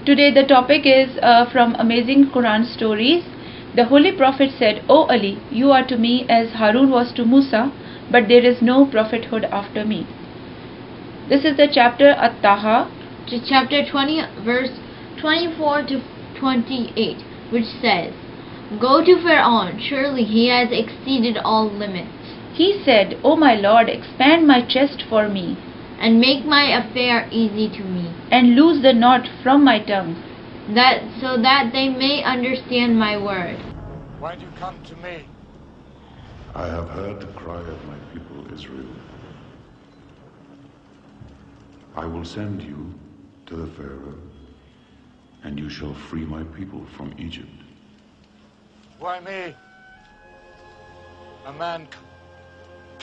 Today the topic is from Amazing Quran Stories. The Holy Prophet said, "O Ali, you are to me as Haroon was to Moosa, but there is no prophethood after me." This is the chapter At-Taha, chapter 20, verse 24 to 28, which says, "Go to Pharaoh, surely he has exceeded all limits. He said, "O my Lord, expand my chest for me, and make my affair easy to me, and loose the knot from my tongue, so that they may understand my word." Why do you come to me? I have heard the cry of my people Israel. I will send you to the Pharaoh, and you shall free my people from Egypt. Why me? A man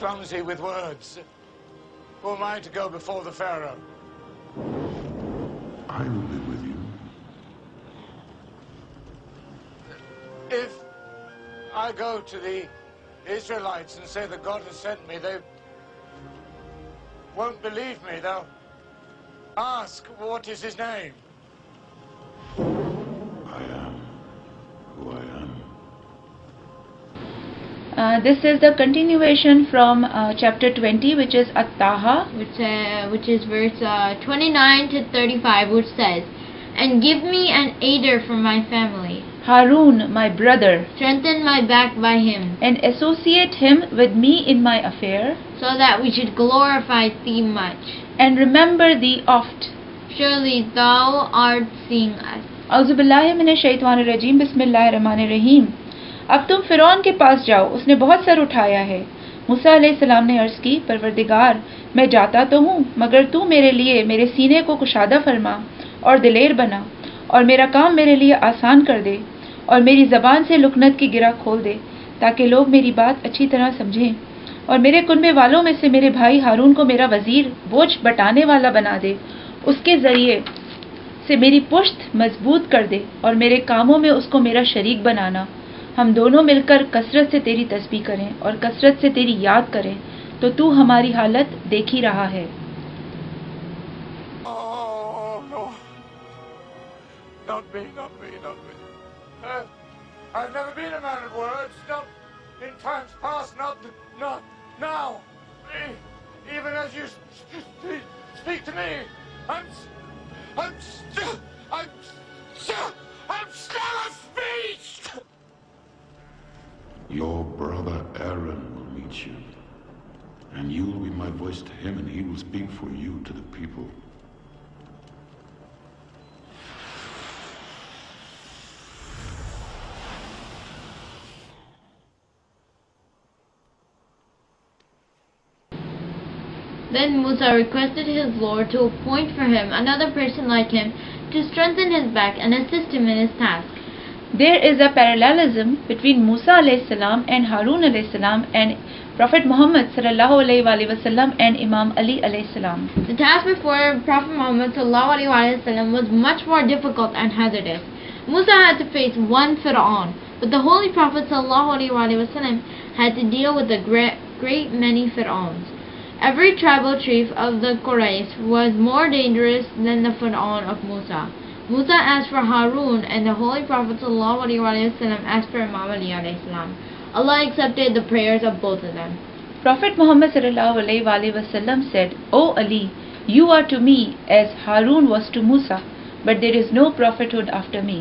clumsy with words. Who am I to go before the Pharaoh? I will be with you. If I go to the Israelites and say that God has sent me, they won't believe me. They'll ask, what is his name? I am who I am. This is the continuation from chapter 20, which is At-Taha, which is verse 29 to 35, which says, "And give me an aider from my family. Haroon, my brother, Strengthen my back by him, and associate him with me in my affair, so that we should glorify thee much. and remember thee oft." Surely thou art seeing us. औज़ु बिल्लाहि मिनश शैतानिर रजीम, बिस्मिल्लाहिर रहमानिर रहीम। अब तुम फिरौन के पास जाओ, उसने बहुत sir उठाया है। मूसा अलैहिस्सलाम ने अर्ज की, परवरदिगार, मैं जाता तो हूँ, मगर तू मेरे लिए मेरे सीने को कुशादा फरमा और दिलेर बना, और मेरा काम मेरे लिए आसान कर दे, और मेरी ज़बान से लुकनत की गिरा खोल दे, ताकि लोग मेरी बात अच्छी तरह समझें, और मेरे कुनबे वालों में से मेरे भाई हारून को मेरा वजीर, बोझ बटाने वाला बना दे। उसके ज़रिए से मेरी पुश्त मजबूत कर दे, और मेरे कामों में उसको मेरा शरीक बनाना। हम दोनों मिलकर कसरत से तेरी तस्बीह करें और कसरत से तेरी याद करें, तो तू हमारी हालत देख ही रहा है। Oh, no. Not me, not me, not me. I've never been a man of words, not in times past, not now. Even as you speak to me, I'm still a speech! Your brother Aaron will meet you, and you will be my voice to him, and he will speak for you to the people. Then Moosa requested his Lord to appoint for him another person like him to strengthen his back and assist him in his task. There is a parallelism between Moosa Alahis Salam and Haroon Alaihis Salam and Prophet Mohammad sallallahu alaihi wasallam and Imam Ali Alaihis Salam. The task before Prophet Muhammad sallallahu alaihi wasallam was much more difficult and hazardous. Moosa had to face one Fir'aun, but the Holy Prophet sallallahu alaihi wasallam had to deal with a great many Fir'auns. Every tribal chief of the Quraysh was more dangerous than the Fir'aun of Moosa. Moosa asked for Haroon, and the Holy Prophet ﷺ asked for Imam Ali Alaihis Salam. Allah accepted the prayers of both of them. Prophet Muhammad ﷺ said, "O Ali, you are to me as Haroon was to Moosa, but there is no prophethood after me."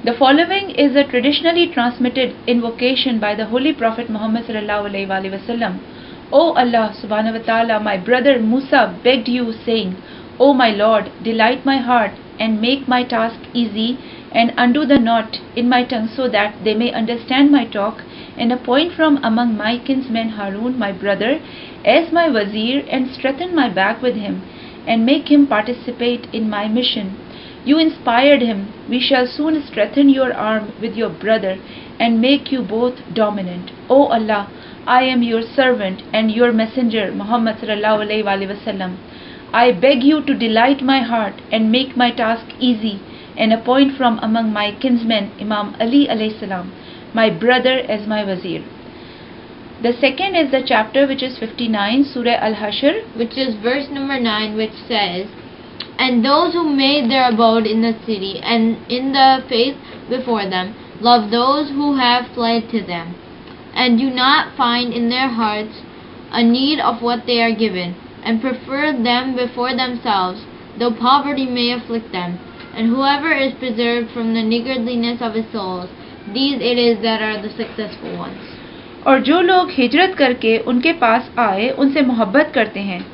The following is a traditionally transmitted invocation by the Holy Prophet Muhammad ﷺ. "O Allah subhanahu wa ta'ala, my brother Moosa begged you, saying, O my Lord, delight my heart and make my task easy, and undo the knot in my tongue, so that they may understand my talk, and appoint from among my kinsmen Haroon my brother as my wazir, and strengthen my back with him, and make him participate in my mission. You inspired him. We shall soon strengthen your arm with your brother, and make you both dominant. O Allah, I am your servant and your messenger Muhammad sallallahu alaihi wasallam. I beg you to delight my heart and make my task easy, and appoint from among my kinsmen Imam Ali Alaihis Salam, my brother, as my wazir." The second is the chapter which is 59, Surah Al Hashar, which is verse number 9, which says, And those who made their abode in the city and in the faith before them love those who have fled to them, and do not find in their hearts a need of what they are given, and prefer them before themselves, though poverty may afflict them. And whoever is preserved from the niggardliness of his souls, these it is that are the successful ones. और जो लोग हिजरत करके उनके पास आए उनसे मोहब्बत करते हैं,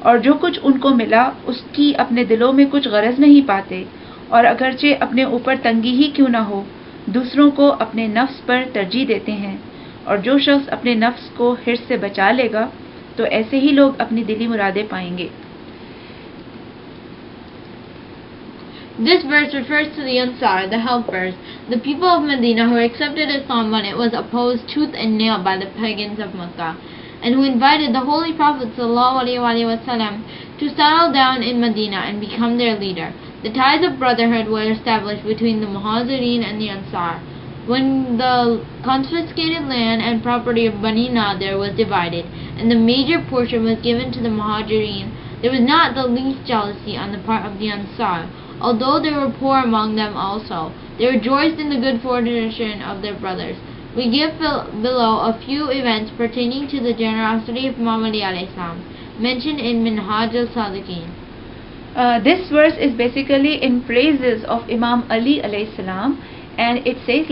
और जो कुछ उनको मिला उसकी अपने दिलों में कुछ गरज नहीं पाते, और अगरचे अपने ऊपर तंगी ही क्यों न हो, दूसरों को अपने नफ्स पर तरजीह देते हैं। और जो शख्स अपने नफ्स को हिर्स से बचा लेगा तो ऐसे ही लोग अपनी दिली मुरादें पाएंगे। This verse refers to the Ansar, the helpers, the people of Medina who accepted Islam when it was opposed tooth and nail by the pagans of Mecca, and who invited the Holy Prophet ﷺ to settle down in Medina and become their leader. The ties of brotherhood were established between the Muhajirin and the Ansar. When the confiscated land and property of Bani Nadir was divided, and the major portion was given to the Muhajirin, there was not the least jealousy on the part of the Ansar, although there were poor among them also. They rejoiced in the good fortune of their brothers. We give below a few events pertaining to the generosity of Imam Ali Alaihis Salam, mentioned in Minhaj al-Sadiqeen. This verse is basically in praises of Imam Ali Alaihis Salam, and it says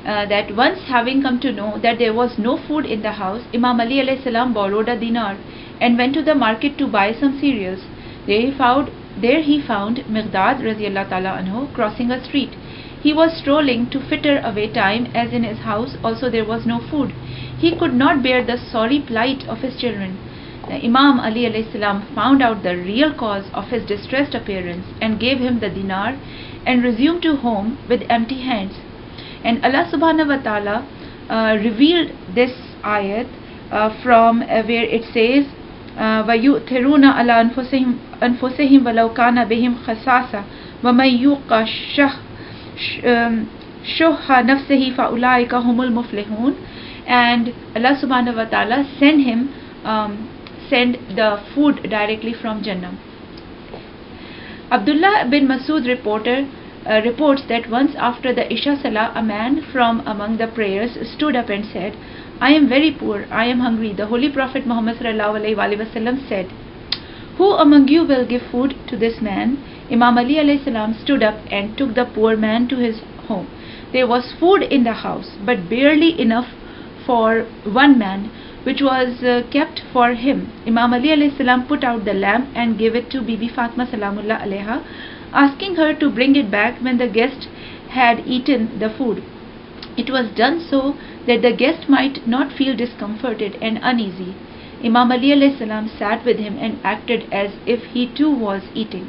that once having come to know that there was no food in the house, Imam Ali Alaihis Salam borrowed a dinar and went to the market to buy some cereals. There he found Miqdad radiallahu ta'ala anhu crossing a street. He was strolling to fritter away time, as in his house also there was no food. He could not bear the sorry plight of his children. Imam Ali Alaihis Salam found out the real cause of his distressed appearance and gave him the dinar and resumed to home with empty hands. And Allah subhanahu wa ta'ala revealed this ayat from where it says, وَيُؤْثِرُونَ عَلَى أَنفُسِهِمْ وَلَوْ كَانَ بِهِمْ خَصَاصَةٌ وَمَن يُوقَ شُحَّ نَفْسِهِ فَأُولَٰئِكَ هُمُ الْمُفْلِحُونَ. And Allah subhanahu wa ta'ala send the food directly from Jannah. Abdullah bin Masud reports that once after the Isha Salah, a man from among the prayers stood up and said, I am very poor, I am hungry. The Holy Prophet Mohammad said, who among you will give food to this man? Imam Ali Alaihis Salam stood up and took the poor man to his home. There was food in the house, but barely enough for one man, which was kept for him. Imam Ali Alaihis Salam put out the lamp and gave it to Bibi Fatima Salamullah Alaiha, asking her to bring it back when the guest had eaten the food. It was done so that the guest might not feel discomforted and uneasy. Imam Ali Alaihis Salam sat with him and acted as if he too was eating.